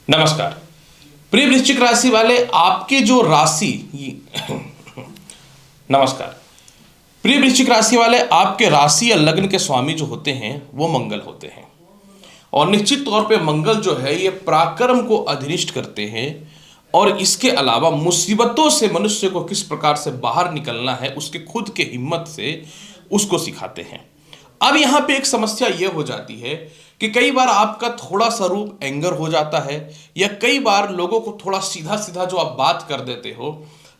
नमस्कार। प्रिय वृश्चिक राशि वाले आपके जो राशि नमस्कार। प्रिय वृश्चिक राशि वाले आपके राशि या लग्न के स्वामी जो होते हैं वो मंगल होते हैं और निश्चित तौर पे मंगल जो है ये पराक्रम को अधिनिष्ठ करते हैं और इसके अलावा मुसीबतों से मनुष्य को किस प्रकार से बाहर निकलना है उसके खुद के हिम्मत से उसको सिखाते हैं। अब यहाँ पे एक समस्या ये हो जाती है कि कई बार आपका थोड़ा सा रूप एंगर हो जाता है या कई बार लोगों को थोड़ा सीधा सीधा जो आप बात कर देते हो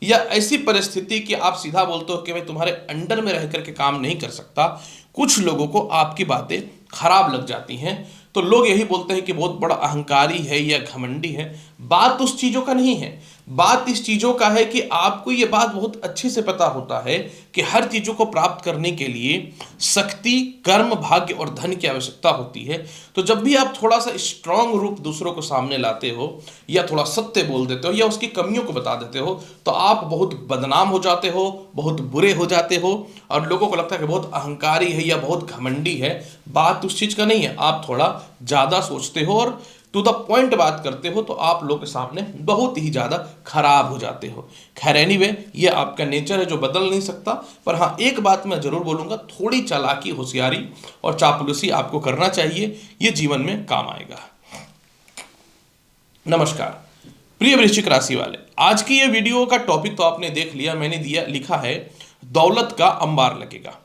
या ऐसी परिस्थिति कि आप सीधा बोलते हो कि मैं तुम्हारे अंडर में रह करके काम नहीं कर सकता। कुछ लोगों को आपकी बातें खराब लग जाती हैं तो लोग यही बोलते हैं कि बहुत बड़ा अहंकारी है या घमंडी है। बात उस चीज़ों का नहीं है, बात इस चीज़ों का है कि आपको ये बात बहुत अच्छे से पता होता है कि हर चीज़ों को प्राप्त करने के लिए शक्ति, कर्म, भाग्य और धन की आवश्यकता होती है। तो जब भी आप थोड़ा सा स्ट्रांग रूप दूसरों को सामने लाते हो या थोड़ा सत्य बोल देते हो या उसकी कमियों को बता देते हो तो आप बहुत बदनाम हो जाते हो, बहुत बुरे हो जाते हो और लोगों को लगता है कि बहुत अहंकारी है या बहुत घमंडी है। बात उस चीज़ का नहीं है, आप थोड़ा ज़्यादा सोचते हो और टू द पॉइंट बात करते हो तो आप लोग के सामने बहुत ही ज़्यादा खराब हो जाते हो। खैर एनीवे, ये आपका नेचर है जो बदल नहीं सकता। पर हाँ, एक बात मैं जरूर बोलूँगा, थोड़ी चालाकी, होशियारी और चापलूसी आपको करना चाहिए, ये जीवन में काम आएगा। नमस्कार प्रिय वृश्चिक राशि वाले, आज की ये वीडियो का टॉपिक तो आपने देख लिया। मैंने लिखा है दौलत का अंबार लगेगा।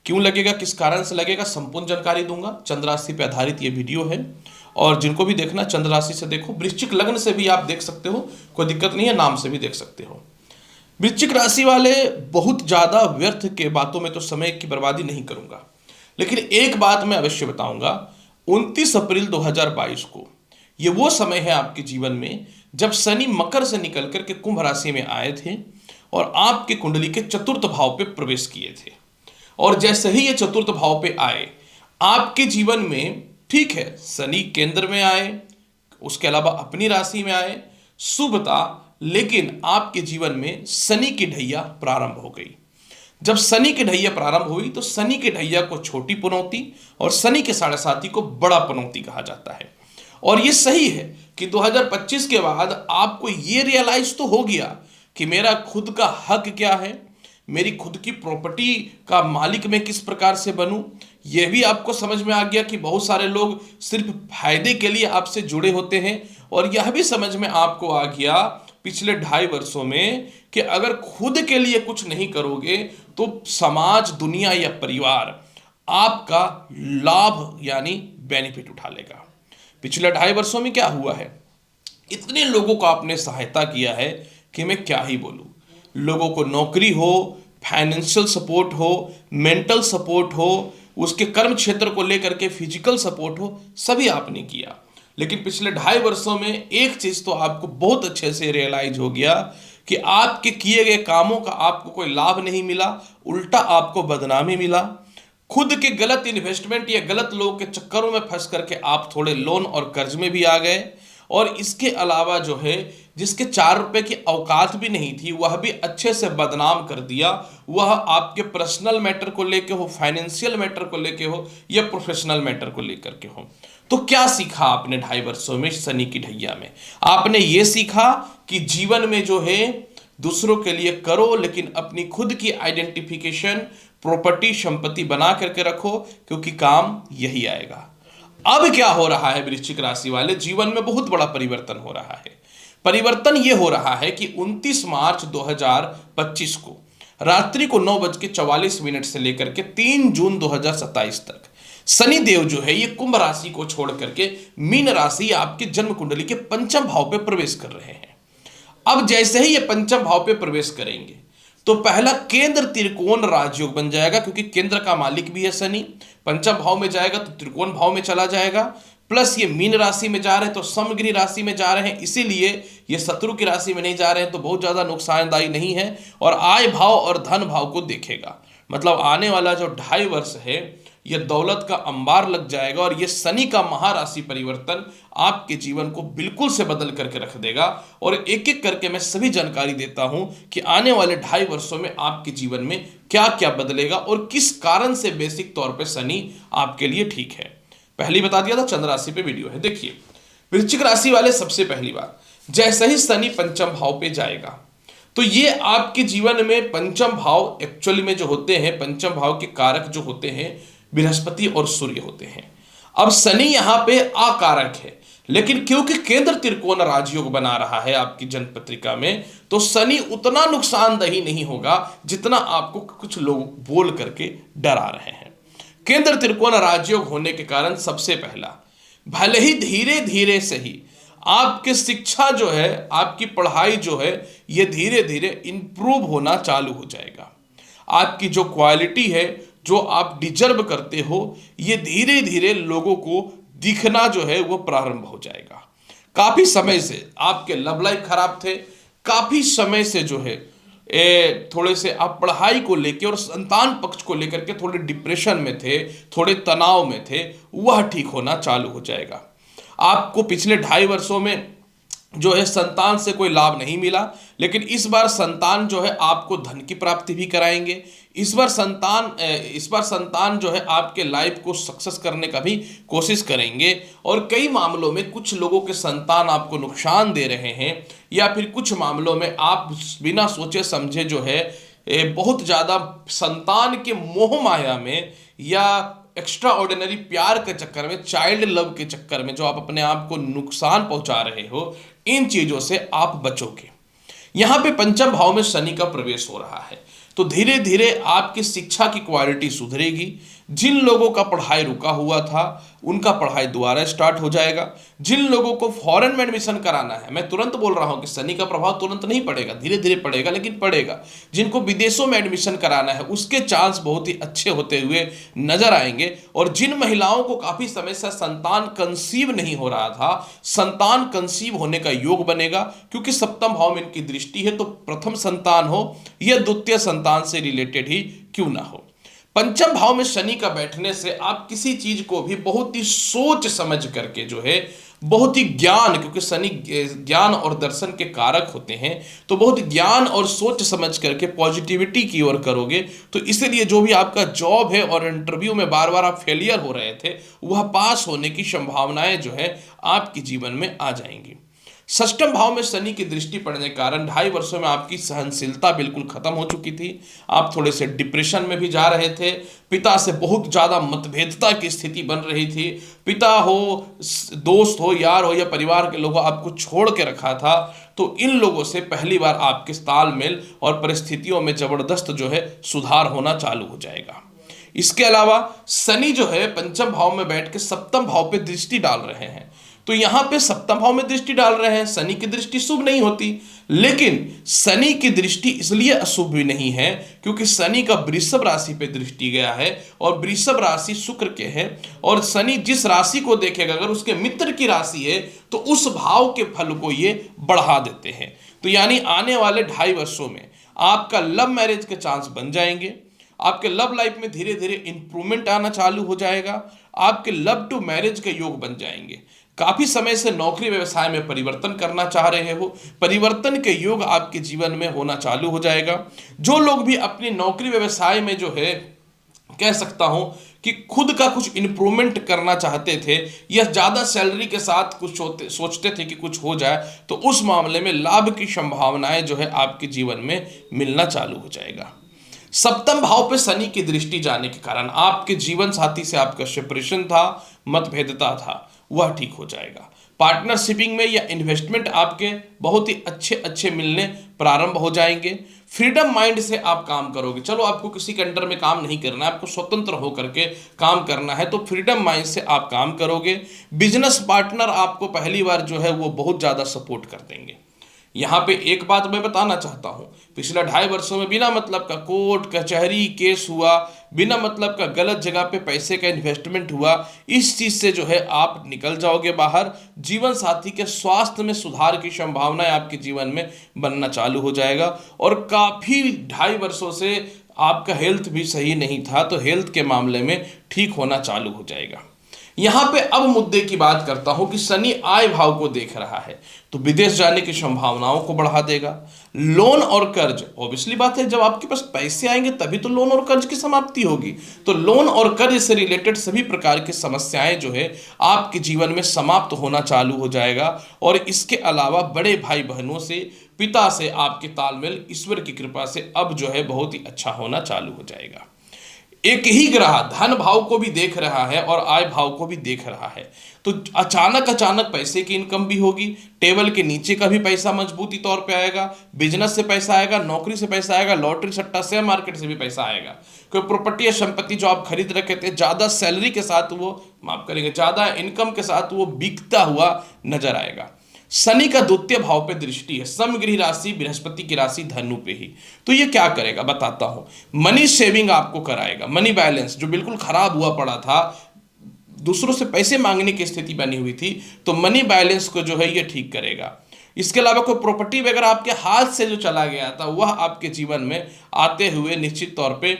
क्यों लगेगा, किस कारण से लगेगा, संपूर्ण जानकारी दूंगा। चंद्र राशि पे आधारित ये वीडियो है और जिनको भी देखना चंद्र राशि से देखो, वृश्चिक लग्न से भी आप देख सकते हो, कोई दिक्कत नहीं है, नाम से भी देख सकते हो। वृश्चिक राशि वाले, बहुत ज़्यादा व्यर्थ के बातों में तो समय की बर्बादी नहीं करूंगा, लेकिन एक बात मैं अवश्य बताऊंगा। 29 अप्रैल 2022 को ये वो समय है आपके जीवन में जब शनि मकर से निकल करके कुंभ राशि में आए थे और आपके कुंडली के चतुर्थ भाव पे प्रवेश किए थे। और जैसे ही ये चतुर्थ भाव पे आए आपके जीवन में, ठीक है, शनि केंद्र में आए, उसके अलावा अपनी राशि में आए, शुभता, लेकिन आपके जीवन में शनि की ढैया प्रारंभ हो गई। जब शनि की ढैया प्रारंभ हुई तो शनि की ढैया को छोटी पनौती और शनि के साढ़े साथी को बड़ा पनौती कहा जाता है। और ये सही है कि 2025 के बाद आपको ये रियलाइज तो हो गया कि मेरा खुद का हक क्या है, मेरी खुद की प्रॉपर्टी का मालिक मैं किस प्रकार से बनूं। यह भी आपको समझ में आ गया कि बहुत सारे लोग सिर्फ फायदे के लिए आपसे जुड़े होते हैं। और यह भी समझ में आपको आ गया पिछले 2.5 वर्षों में कि अगर खुद के लिए कुछ नहीं करोगे तो समाज, दुनिया या परिवार आपका लाभ यानी बेनिफिट उठा लेगा। पिछले 2.5 वर्षों में क्या हुआ है, इतने लोगों को आपने सहायता किया है कि मैं क्या ही बोलूं। लोगों को नौकरी हो, फाइनेंशियल सपोर्ट हो, मेंटल सपोर्ट हो, उसके कर्म क्षेत्र को लेकर के फिजिकल सपोर्ट हो, सभी आपने किया। लेकिन पिछले 2.5 वर्षों में एक चीज तो आपको बहुत अच्छे से रियलाइज हो गया कि आपके किए गए कामों का आपको कोई लाभ नहीं मिला, उल्टा आपको बदनामी मिला। खुद के गलत इन्वेस्टमेंट या गलत लोगों के चक्करों में फंस करके आप थोड़े लोन और कर्ज में भी आ गए। और इसके अलावा जो है, जिसके 4 रुपए की औकात भी नहीं थी वह भी अच्छे से बदनाम कर दिया। वह आपके पर्सनल मैटर को लेके हो, फाइनेंशियल मैटर को लेके हो या प्रोफेशनल मैटर को लेकर के हो। तो क्या सीखा आपने 2.5 वर्षों में शनि की ढैया में? आपने ये सीखा कि जीवन में जो है दूसरों के लिए करो, लेकिन अपनी खुद की आइडेंटिफिकेशन, प्रॉपर्टी, संपत्ति बना करके रखो, क्योंकि काम यही आएगा। अब क्या हो रहा है वृश्चिक राशि वाले, जीवन में बहुत बड़ा परिवर्तन हो रहा है। परिवर्तन यह हो रहा है कि 29 मार्च 2025 को रात्रि को 9:44 से लेकर के 3 जून 2027 तक शनि देव जो है ये कुंभ राशि को छोड़ करके मीन राशि आपके जन्म कुंडली के पंचम भाव पे प्रवेश कर रहे हैं। अब जैसे ही ये पंचम भाव पे प्रवेश करेंगे तो पहला केंद्र त्रिकोण राजयोग बन जाएगा, क्योंकि केंद्र का मालिक भी है शनि। पंचम भाव में जाएगा तो त्रिकोण भाव में चला जाएगा, प्लस ये मीन राशि में जा रहे हैं तो समगिरी राशि में जा रहे हैं, इसीलिए ये शत्रु की राशि में नहीं जा रहे हैं तो बहुत ज्यादा नुकसानदायी नहीं है। और आय भाव और धन भाव को देखेगा, मतलब आने वाला जो 2.5 वर्ष है ये दौलत का अंबार लग जाएगा। और ये शनि का महाराशि परिवर्तन आपके जीवन को बिल्कुल से बदल करके रख देगा। और एक एक करके मैं सभी जानकारी देता हूं कि आने वाले 2.5 वर्षों में आपके जीवन में क्या क्या बदलेगा और किस कारण से बेसिक तौर पे शनि आपके लिए ठीक है। पहले बता दिया था, चंद्र राशि पे वीडियो है, देखिए। वृश्चिक राशि वाले सबसे पहली बार जैसे ही शनि पंचम भाव पे जाएगा तो ये आपके जीवन में पंचम भाव एक्चुअली में जो होते हैं, पंचम भाव के कारक जो होते हैं बृहस्पति और सूर्य होते हैं। अब शनि यहां पे अकारक है, लेकिन क्योंकि केंद्र त्रिकोण राजयोग बना रहा है आपकी जन्म पत्रिका में, तो शनि उतना नुकसानदेही नहीं होगा जितना आपको कुछ लोग बोल करके डरा रहे हैं। केंद्र त्रिकोण राजयोग होने के कारण सबसे पहला, भले ही धीरे धीरे से ही आपकी शिक्षा जो है, आपकी पढ़ाई जो है, ये धीरे धीरे इंप्रूव होना चालू हो जाएगा। आपकी जो क्वालिटी है, जो आप डिजर्व करते हो, ये धीरे धीरे लोगों को दिखना जो है वो प्रारंभ हो जाएगा। काफी समय से आपके लव लाइफ खराब थे, काफी समय से जो है थोड़े से आप पढ़ाई को लेकर और संतान पक्ष को लेकर के थोड़े डिप्रेशन में थे, थोड़े तनाव में थे, वह ठीक होना चालू हो जाएगा। आपको पिछले 2.5 वर्षों में जो है संतान से कोई लाभ नहीं मिला, लेकिन इस बार संतान जो है आपको धन की प्राप्ति भी कराएंगे। इस बार संतान जो है आपके लाइफ को सक्सेस करने का भी कोशिश करेंगे। और कई मामलों में कुछ लोगों के संतान आपको नुकसान दे रहे हैं, या फिर कुछ मामलों में आप बिना सोचे समझे जो है बहुत ज़्यादा संतान के मोह माया में या एक्स्ट्रा ऑर्डिनरी प्यार के चक्कर में, चाइल्ड लव के चक्कर में जो आप अपने आप को नुकसान पहुंचा रहे हो, इन चीजों से आप बचोगे। यहां पे पंचम भाव में शनि का प्रवेश हो रहा है, तो धीरे धीरे आपकी शिक्षा की क्वालिटी सुधरेगी। जिन लोगों का पढ़ाई रुका हुआ था उनका पढ़ाई दोबारा स्टार्ट हो जाएगा। जिन लोगों को फॉरेन में एडमिशन कराना है, मैं तुरंत बोल रहा हूं कि शनि का प्रभाव तुरंत नहीं पड़ेगा, धीरे धीरे पड़ेगा, लेकिन पड़ेगा। जिनको विदेशों में एडमिशन कराना है उसके चांस बहुत ही अच्छे होते हुए नजर आएंगे। और जिन महिलाओं को काफी समय से संतान कंसीव नहीं हो रहा था, संतान कंसीव होने का योग बनेगा, क्योंकि सप्तम भाव में इनकी दृष्टि है। तो प्रथम संतान हो या द्वितीय संतान से रिलेटेड ही क्यों ना हो, पंचम भाव में शनि का बैठने से आप किसी चीज को भी बहुत ही सोच समझ करके जो है, बहुत ही ज्ञान, क्योंकि शनि ज्ञान और दर्शन के कारक होते हैं, तो बहुत ज्ञान और सोच समझ करके पॉजिटिविटी की ओर करोगे। तो इसलिए जो भी आपका जॉब है और इंटरव्यू में बार बार आप फेलियर हो रहे थे, वह पास होने की संभावनाएं जो है आपके जीवन में आ जाएंगी। षष्ठम भाव में शनि की दृष्टि पड़ने के कारण 2.5 वर्षों में आपकी सहनशीलता बिल्कुल खत्म हो चुकी थी। आप थोड़े से डिप्रेशन में भी जा रहे थे, पिता से बहुत ज़्यादा मतभेदता की स्थिति बन रही थी। पिता हो, दोस्त हो, यार हो या परिवार के लोगों आपको छोड़ के रखा था, तो इन लोगों से पहली बार आपके तालमेल और परिस्थितियों में ज़बरदस्त जो है सुधार होना चालू हो जाएगा। इसके अलावा शनि जो है पंचम भाव में बैठ के सप्तम भाव पे दृष्टि डाल रहे हैं, तो यहां पे सप्तम भाव में दृष्टि डाल रहे हैं। शनि की दृष्टि शुभ नहीं होती, लेकिन शनि की दृष्टि इसलिए अशुभ भी नहीं है क्योंकि शनि का वृषभ राशि पे दृष्टि गया है, और वृषभ राशि शुक्र के है, और शनि जिस राशि को देखेगा अगर उसके मित्र की राशि है तो उस भाव के फल को ये बढ़ा देते हैं। तो यानी आने वाले 2.5 वर्षों में आपका लव मैरिज के चांस बन जाएंगे, आपके लव लाइफ में धीरे धीरे इंप्रूवमेंट आना चालू हो जाएगा, आपके लव टू मैरिज के योग बन जाएंगे। काफी समय से नौकरी व्यवसाय में परिवर्तन करना चाह रहे हो, परिवर्तन के योग आपके जीवन में होना चालू हो जाएगा। जो लोग भी अपनी नौकरी व्यवसाय में जो है कह सकता हूं कि खुद का कुछ इंप्रूवमेंट करना चाहते थे या ज्यादा सैलरी के साथ कुछ सोचते थे कि कुछ हो जाए, तो उस मामले में लाभ की संभावनाएं जो है आपके जीवन में मिलना चालू हो जाएगा। सप्तम भाव पे शनि की दृष्टि जाने के कारण आपके जीवन साथी से आपका सेपरेशन था, मतभेदता था, वह ठीक हो जाएगा। पार्टनरशिपिंग में या इन्वेस्टमेंट आपके बहुत ही अच्छे मिलने प्रारंभ हो जाएंगे। फ्रीडम माइंड से आप काम करोगे। चलो आपको किसी के अंडर में काम नहीं करना है, आपको स्वतंत्र होकर के काम करना है, तो फ्रीडम माइंड से आप काम करोगे। बिजनेस पार्टनर आपको पहली बार जो है वो बहुत ज़्यादा सपोर्ट कर देंगे। यहाँ पे एक बात मैं बताना चाहता हूँ, पिछले 2.5 वर्षों में बिना मतलब का कोर्ट कचहरी केस हुआ, बिना मतलब का गलत जगह पे पैसे का इन्वेस्टमेंट हुआ, इस चीज़ से जो है आप निकल जाओगे बाहर। जीवन साथी के स्वास्थ्य में सुधार की संभावनाएं आपके जीवन में बनना चालू हो जाएगा। और काफ़ी 2.5 वर्षों से आपका हेल्थ भी सही नहीं था, तो हेल्थ के मामले में ठीक होना चालू हो जाएगा। यहां पे अब मुद्दे की बात करता हूं कि शनि आय भाव को देख रहा है, तो विदेश जाने की संभावनाओं को बढ़ा देगा। लोन और कर्ज, ऑब्वियसली बात है, जब आपके पास पैसे आएंगे तभी तो लोन और कर्ज की समाप्ति होगी। तो लोन और कर्ज से रिलेटेड सभी प्रकार की समस्याएं जो है आपके जीवन में समाप्त होना चालू हो जाएगा। और इसके अलावा बड़े भाई बहनों से, पिता से आपके तालमेल ईश्वर की कृपा से अब जो है बहुत ही अच्छा होना चालू हो जाएगा। एक ही ग्रह धन भाव को भी देख रहा है और आय भाव को भी देख रहा है, तो अचानक अचानक पैसे की इनकम भी होगी। टेबल के नीचे का भी पैसा मजबूती तौर पे आएगा, बिजनेस से पैसा आएगा, नौकरी से पैसा आएगा, लॉटरी सट्टा शेयर मार्केट से भी पैसा आएगा। कोई प्रॉपर्टी या संपत्ति जो आप खरीद रखे थे, ज्यादा सैलरी के साथ वो, माफ करेंगे, ज्यादा इनकम के साथ वो बिकता हुआ नजर आएगा। शनि का द्वितीय भाव पे दृष्टि है, समगृह राशि बृहस्पति की राशि धनु पे ही, तो ये क्या करेगा बताता हूं। मनी सेविंग आपको कराएगा, मनी बैलेंस जो बिल्कुल खराब हुआ पड़ा था, दूसरों से पैसे मांगने की स्थिति बनी हुई थी, तो मनी बैलेंस को जो है ये ठीक करेगा। इसके अलावा कोई प्रॉपर्टी वगैरह आपके हाथ से जो चला गया था वह आपके जीवन में आते हुए निश्चित तौर पे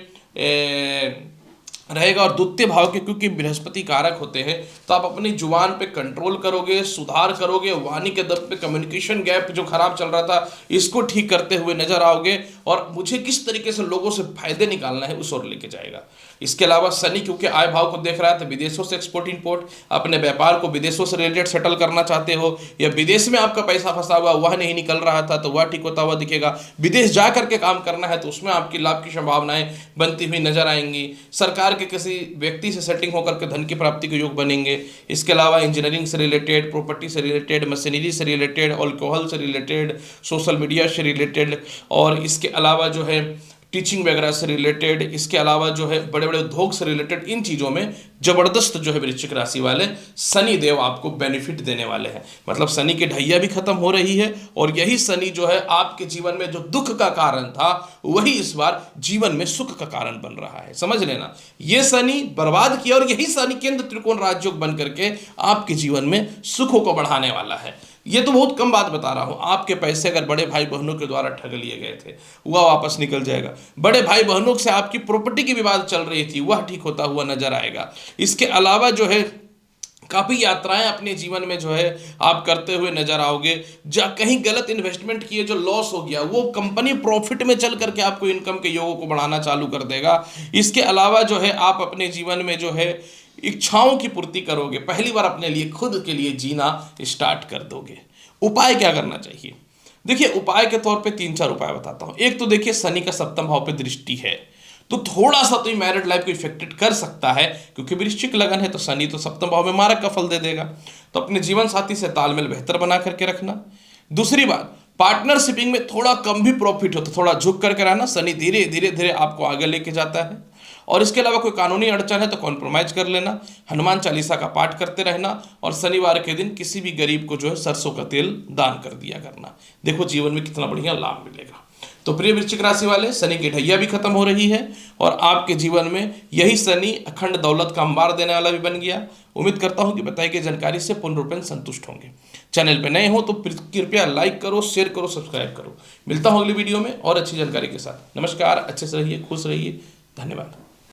रहेगा। और द्वितीय भाव के क्योंकि बृहस्पति कारक होते हैं, तो आप अपनी जुबान पे कंट्रोल करोगे, सुधार करोगे, वाणी के दब पे कम्युनिकेशन गैप जो खराब चल रहा था इसको ठीक करते हुए नजर आओगे, और मुझे किस तरीके से लोगों से फायदे निकालना है उस ओर लेके जाएगा। इसके अलावा शनि क्योंकि आय भाव को देख रहा है, तो विदेशों से एक्सपोर्ट इंपोर्ट, अपने व्यापार को विदेशों से रिलेटेड सेटल करना चाहते हो, या विदेश में आपका पैसा फंसा हुआ वह नहीं निकल रहा था तो वह ठीक होता हुआ दिखेगा। विदेश जा करके काम करना है तो उसमें आपकी लाभ की संभावनाएं बनती हुई नजर आएंगी। सरकार के किसी व्यक्ति से सेटिंग होकर के धन की प्राप्ति के योग बनेंगे। इसके अलावा इंजीनियरिंग से रिलेटेड, प्रॉपर्टी से रिलेटेड, मशीनरी से रिलेटेड, अल्कोहल से रिलेटेड, सोशल मीडिया से रिलेटेड, और इसके अलावा जो है टीचिंग वगैरह से रिलेटेड, इसके अलावा जो है बड़े बड़े उद्योग से रिलेटेड, इन चीज़ों में ज़बरदस्त जो है वृश्चिक राशि वाले शनि देव आपको बेनिफिट देने वाले हैं। मतलब शनि की ढैया भी खत्म हो रही है, और यही शनि जो है आपके जीवन में जो दुख का कारण था वही इस बार जीवन में सुख का कारण बन रहा है। समझ लेना, ये शनि बर्बाद किया और यही शनि केंद्र त्रिकोण राजयोग बन करके आपके जीवन में सुखों को बढ़ाने वाला है। ये तो बहुत कम बात बता रहा हूं, आपके पैसे अगर बड़े भाई बहनों के द्वारा ठग लिए गए थे वह वापस निकल जाएगा। बड़े भाई बहनों से आपकी प्रॉपर्टी की विवाद चल रही थी वह ठीक होता हुआ नजर आएगा। इसके अलावा जो है काफ़ी यात्राएं अपने जीवन में जो है आप करते हुए नजर आओगे। कहीं गलत इन्वेस्टमेंट किए जो लॉस हो गया वो कंपनी प्रॉफिट में चल करके आपको इनकम के योगों को बढ़ाना चालू कर देगा। इसके अलावा जो है आप अपने जीवन में जो है इच्छाओं की पूर्ति करोगे, पहली बार अपने लिए खुद के लिए जीना स्टार्ट कर दोगे। उपाय क्या करना चाहिए? देखिए, उपाय के तौर पे 3-4 उपाय बताता हूं। एक तो देखिए, शनि का सप्तम भाव पे दृष्टि है, तो थोड़ा सा तो मैरिड लाइफ को इफेक्टेड कर सकता है, क्योंकि वृश्चिक लगन है तो शनि तो सप्तम भाव में मारक का फल दे देगा। तो अपने जीवन साथी से तालमेल बेहतर बना करके रखना। दूसरी बात, पार्टनरशिपिंग में थोड़ा कम भी प्रॉफिट हो तो थोड़ा झुक करके रहना, शनि धीरे धीरे धीरे आपको आगे लेके जाता है। और इसके अलावा कोई कानूनी अड़चन है तो कॉम्प्रोमाइज कर लेना, हनुमान चालीसा का पाठ करते रहना, और शनिवार के दिन किसी भी गरीब को जो है सरसों का तेल दान कर दिया करना। देखो जीवन में कितना बढ़िया लाभ मिलेगा। तो प्रिय वृश्चिक राशि वाले, शनि की ढैया भी खत्म हो रही है और आपके जीवन में यही शनि अखंड दौलत का अंबार देने वाला भी बन गया। उम्मीद करता हूं कि बताई गई जानकारी से पूर्ण रूपेण संतुष्ट होंगे। चैनल पे नए हो तो कृपया लाइक करो, शेयर करो, सब्सक्राइब करो। मिलता हूं अगली वीडियो में और अच्छी जानकारी के साथ। नमस्कार, अच्छे से रहिए, खुश रहिए, धन्यवाद।